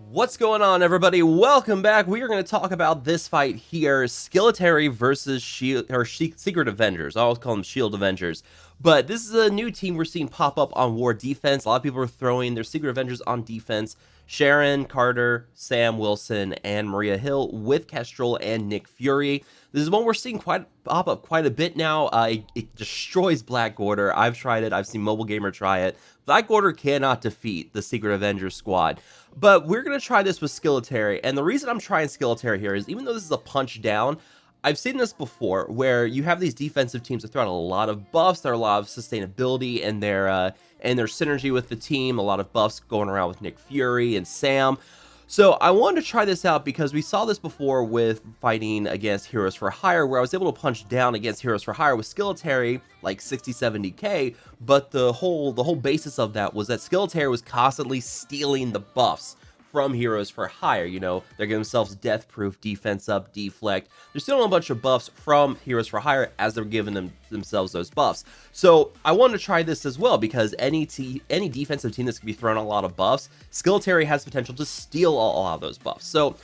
What's going on, everybody? Welcome back. We are going to talk about this fight here, Skilitary versus Secret Avengers. I always call them Shield Avengers. But this is a new team we're seeing pop up on War Defense. A lot of people are throwing their Secret Avengers on defense. Sharon, Carter, Sam Wilson, and Maria Hill with Kestrel and Nick Fury. This is one we're seeing pop up quite a bit now. It destroys Black Order. I've tried it. I've seen Mobile Gamer try it. Black Order cannot defeat the Secret Avengers squad. But we're going to try this with Skilitary, and the reason I'm trying Skilitary here is even though this is a punch down, I've seen this before where you have these defensive teams that throw out a lot of buffs, there are a lot of sustainability and their synergy with the team, a lot of buffs going around with Nick Fury and Sam. So I wanted to try this out because we saw this before with fighting against Heroes for Hire, where I was able to punch down against Heroes for Hire with Skilitary like 60-70k, but the whole basis of that was that Skilitary was constantly stealing the buffs from Heroes for Hire. You know, they're giving themselves death proof, defense up, deflect. They're stealing a bunch of buffs from Heroes for Hire as they're giving themselves those buffs. So I wanted to try this as well because any defensive team that's going to be throwing a lot of buffs, Skilitary has potential to steal a lot of those buffs. So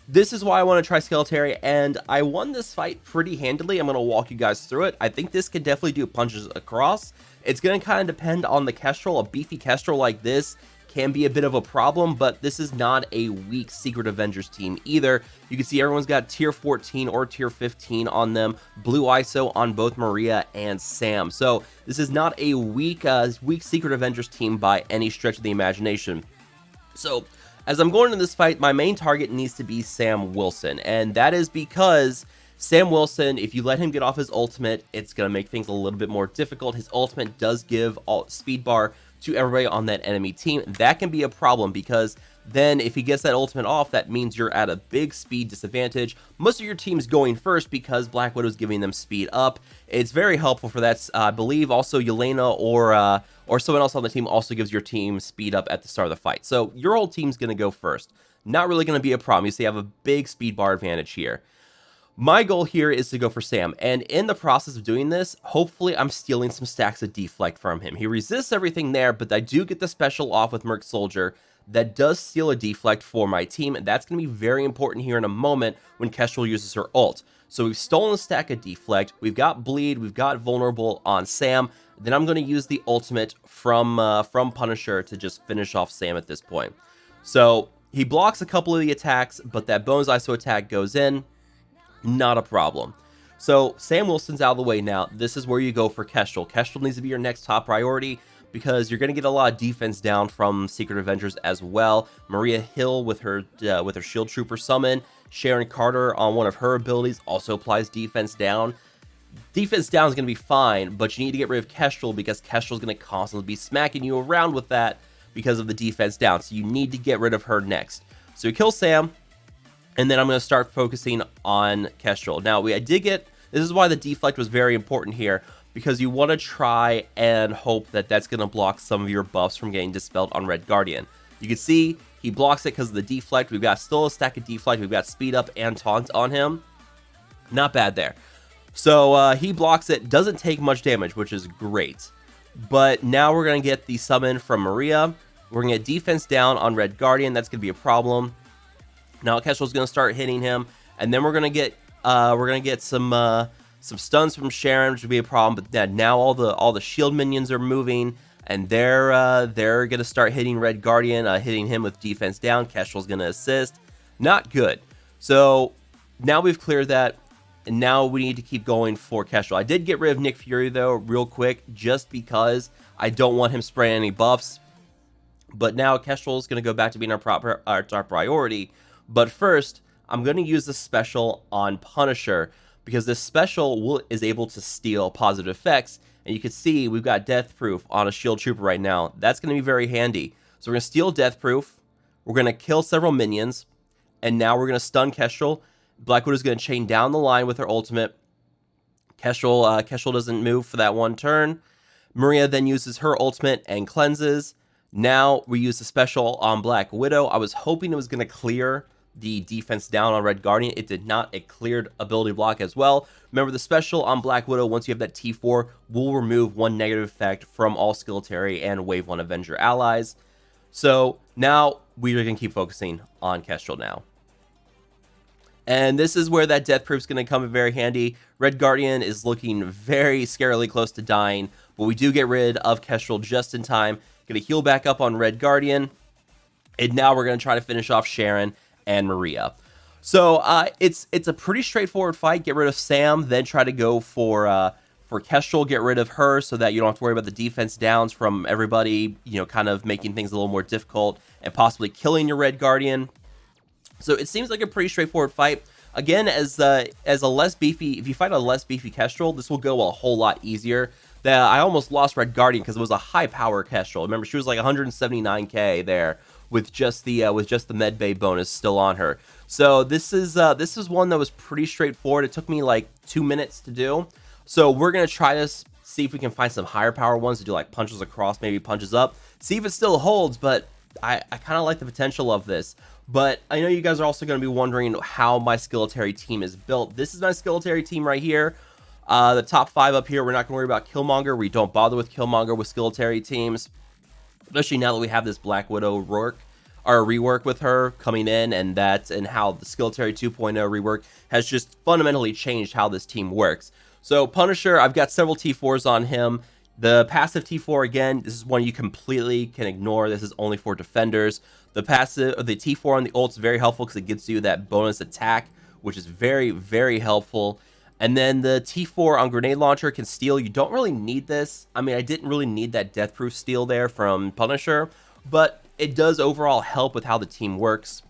this is why I want to try Skilitary, and I won this fight pretty handily. I'm going to walk you guys through it. I think this can definitely do punches across. It's going to kind of depend on the Kestrel. A beefy Kestrel like this can be a bit of a problem, but this is not a weak Secret Avengers team either. You can see everyone's got tier 14 or tier 15 on them, blue ISO on both Maria and Sam. So this is not a weak Secret Avengers team by any stretch of the imagination. So as I'm going into this fight, my main target needs to be Sam Wilson, and that is because Sam Wilson, if you let him get off his ultimate, it's going to make things a little bit more difficult. His ultimate does give speed bar to everybody on that enemy team. That can be a problem because then if he gets that ultimate off, that means you're at a big speed disadvantage. Most of your team's going first because Black Widow's giving them speed up. It's very helpful for that. I believe also Yelena or someone else on the team also gives your team speed up at the start of the fight. So your whole team's going to go first. Not really going to be a problem. You see, you have a big speed bar advantage here. My goal here is to go for Sam, and in the process of doing this, hopefully I'm stealing some stacks of deflect from him. He resists everything there, but I do get the special off with Merc Soldier that does steal a deflect for my team, and that's going to be very important here in a moment when Kestrel uses her ult. So we've stolen a stack of deflect, we've got bleed, we've got vulnerable on Sam, then I'm going to use the ultimate from Punisher to just finish off Sam at this point. So he blocks a couple of the attacks, but that bonus ISO attack goes in. Not a problem. So Sam Wilson's out of the way now. This is where you go for Kestrel. Kestrel needs to be your next top priority because you're going to get a lot of defense down from Secret Avengers as well. Maria Hill with her Shield Trooper summon. Sharon Carter on one of her abilities also applies defense down. Defense down is going to be fine, but you need to get rid of Kestrel because Kestrel is going to constantly be smacking you around with that because of the defense down. So you need to get rid of her next. So you kill Sam. And then I'm going to start focusing on Kestrel. Now, this is why the deflect was very important here, because you want to try and hope that that's going to block some of your buffs from getting dispelled on Red Guardian. You can see he blocks it because of the deflect. We've got still a stack of deflect. We've got speed up and taunt on him. Not bad there. So he blocks it. Doesn't take much damage, which is great. But now we're going to get the summon from Maria. We're going to get defense down on Red Guardian. That's going to be a problem. Now Kestrel's going to start hitting him, and then we're going to get some stuns from Sharon, which would be a problem. But then now all the shield minions are moving, and they're going to start hitting Red Guardian, hitting him with defense down. Kestrel's going to assist. Not good. So now we've cleared that, and now we need to keep going for Kestrel. I did get rid of Nick Fury though, real quick, just because I don't want him spraying any buffs. But now Kestrel's going to go back to being our top priority. But first, I'm going to use the special on Punisher because this special is able to steal positive effects. And you can see we've got Death Proof on a Shield Trooper right now. That's going to be very handy. So we're going to steal Death Proof. We're going to kill several minions. And now we're going to stun Kestrel. Black Widow's going to chain down the line with her ultimate. Kestrel doesn't move for that one turn. Maria then uses her ultimate and cleanses. Now we use the special on Black Widow. I was hoping it was going to clear the defense down on Red Guardian. It did not. It cleared ability block as well. Remember, the special on Black Widow, once you have that T4, will remove one negative effect from all Skilitary and Wave 1 Avenger allies. So now we're going to keep focusing on Kestrel now. And this is where that death proof's going to come in very handy. Red Guardian is looking very scarily close to dying, but we do get rid of Kestrel just in time. Going to heal back up on Red Guardian. And now we're going to try to finish off Sharon and Maria. So it's a pretty straightforward fight. Get rid of Sam, then try to go for Kestrel. Get rid of her so that you don't have to worry about the defense downs from everybody, you know, kind of making things a little more difficult and possibly killing your Red Guardian. So it seems like a pretty straightforward fight. Again, as a less beefy, if you fight a less beefy Kestrel, this will go a whole lot easier. I almost lost Red Guardian because it was a high power Kestrel. Remember, she was like 179k there with just the medbay bonus still on her. So this is one that was pretty straightforward. It took me like 2 minutes to do. So we're gonna try to see if we can find some higher power ones to do like punches across, maybe punches up. See if it still holds, but I kind of like the potential of this. But I know you guys are also going to be wondering how my Skilitary team is built. This is my Skilitary team right here. The top 5 up here, we're not going to worry about Killmonger. We don't bother with Killmonger with Skilitary teams, especially now that we have this Black Widow rework with her coming in, and how the Skilitary 2.0 rework has just fundamentally changed how this team works. So Punisher, I've got several T4s on him. The passive T4, again, this is one you completely can ignore. This is only for defenders. The T4 on the ult's very helpful because it gives you that bonus attack, which is very, very helpful. And then the T4 on grenade launcher can steal. You don't really need this. I mean, I didn't really need that death proof steal there from Punisher, but it does overall help with how the team works.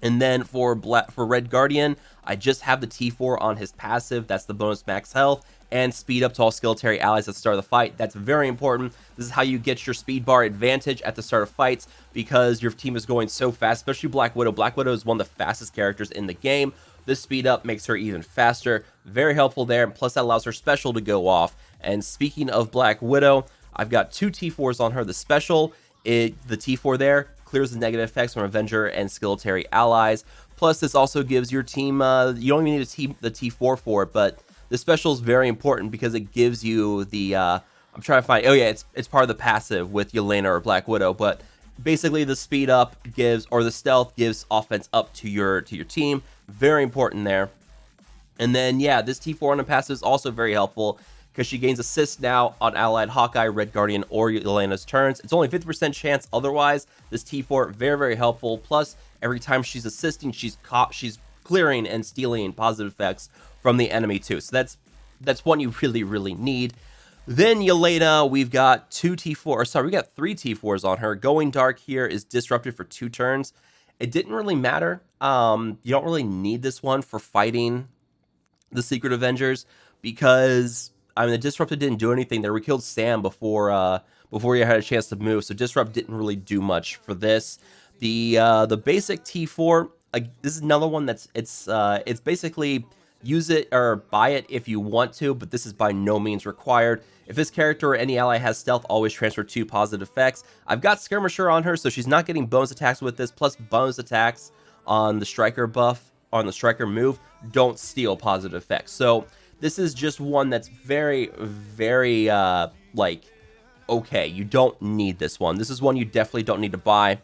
And then for Red Guardian, I just have the T4 on his passive. That's the bonus max health and speed up to all Skilitary allies at the start of the fight. That's very important. This is how you get your speed bar advantage at the start of fights because your team is going so fast, especially Black Widow. Black Widow is one of the fastest characters in the game. This speed up makes her even faster. Very helpful there. And plus that allows her special to go off. And speaking of Black Widow, I've got 2 T4s on her. The special, the T4 there clears the negative effects from Avenger and Skilitary allies. Plus this also gives your team, you don't even need the T4 for it, but the special is very important because it gives you the, I'm trying to find, oh yeah, it's part of the passive with Yelena or Black Widow, but basically the speed up gives, or the stealth gives offense up to your team. Very important there. And then, yeah, this T4 on the passive is also very helpful because she gains assist now on allied Hawkeye, Red Guardian, or Yelena's turns. It's only 50% chance otherwise. This T4, very, very helpful. Plus, every time she's assisting, she's clearing and stealing positive effects from the enemy too. So that's one you really, really need. Then Yelena, we've got 3 T4s on her. Going Dark here is disrupted for 2 turns. It didn't really matter. You don't really need this one for fighting the Secret Avengers because, I mean, the Disrupted didn't do anything there. We killed Sam before you had a chance to move, so Disrupt didn't really do much for this. The basic T4, this is another one that's it's basically use it or buy it if you want to, but this is by no means required. If this character or any ally has stealth, always transfer 2 positive effects. I've got Skirmisher on her, so she's not getting bonus attacks with this, plus bonus attacks on the Striker buff, on the Striker move, don't steal positive effects. So this is just one that's very, very, okay, you don't need this one. This is one you definitely don't need to buy.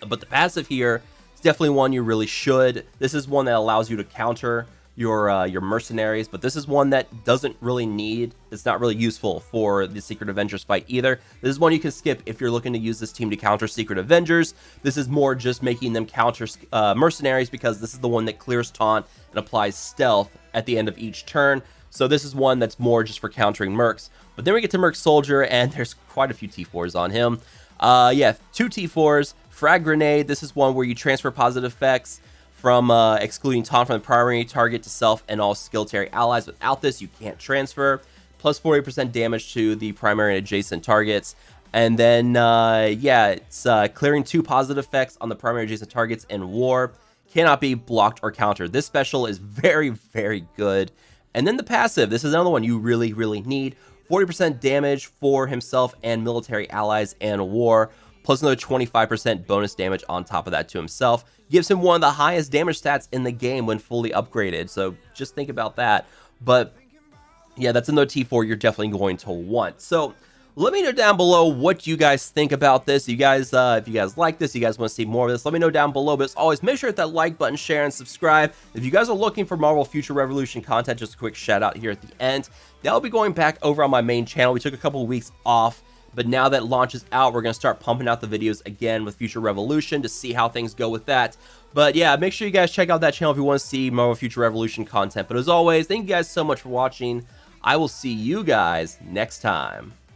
But the passive here is definitely one you really should. This is one that allows you to counter your mercenaries, but this is one that doesn't really need, it's not really useful for the Secret Avengers fight either. This is one you can skip if you're looking to use this team to counter Secret Avengers. This is more just making them counter mercenaries because this is the one that clears taunt and applies stealth at the end of each turn. So this is one that's more just for countering mercs. But then we get to Merc Soldier, and there's quite a few T4s on him. Yeah, 2 T4s. Frag Grenade, this is one where you transfer positive effects from excluding taunt from the primary target to self and all Skilitary allies. Without this, you can't transfer. Plus 40% damage to the primary and adjacent targets. And then, yeah, it's clearing 2 positive effects on the primary adjacent targets in war. Cannot be blocked or countered. This special is very, very good. And then the passive, this is another one you really, really need. 40% damage for himself and military allies and war, plus another 25% bonus damage on top of that to himself. Gives him one of the highest damage stats in the game when fully upgraded, so just think about that. But yeah, that's another T4 you're definitely going to want. So Let me know down below what you guys think about this. You guys, if you guys like this, you guys want to see more of this, let me know down below. But as always, make sure to hit that like button, share, and subscribe. If you guys are looking for Marvel Future Revolution content, just a quick shout out here at the end. That'll be going back over on my main channel. We took a couple of weeks off, but now that launch is out, we're going to start pumping out the videos again with Future Revolution to see how things go with that. But yeah, make sure you guys check out that channel if you want to see Marvel Future Revolution content. But as always, thank you guys so much for watching. I will see you guys next time.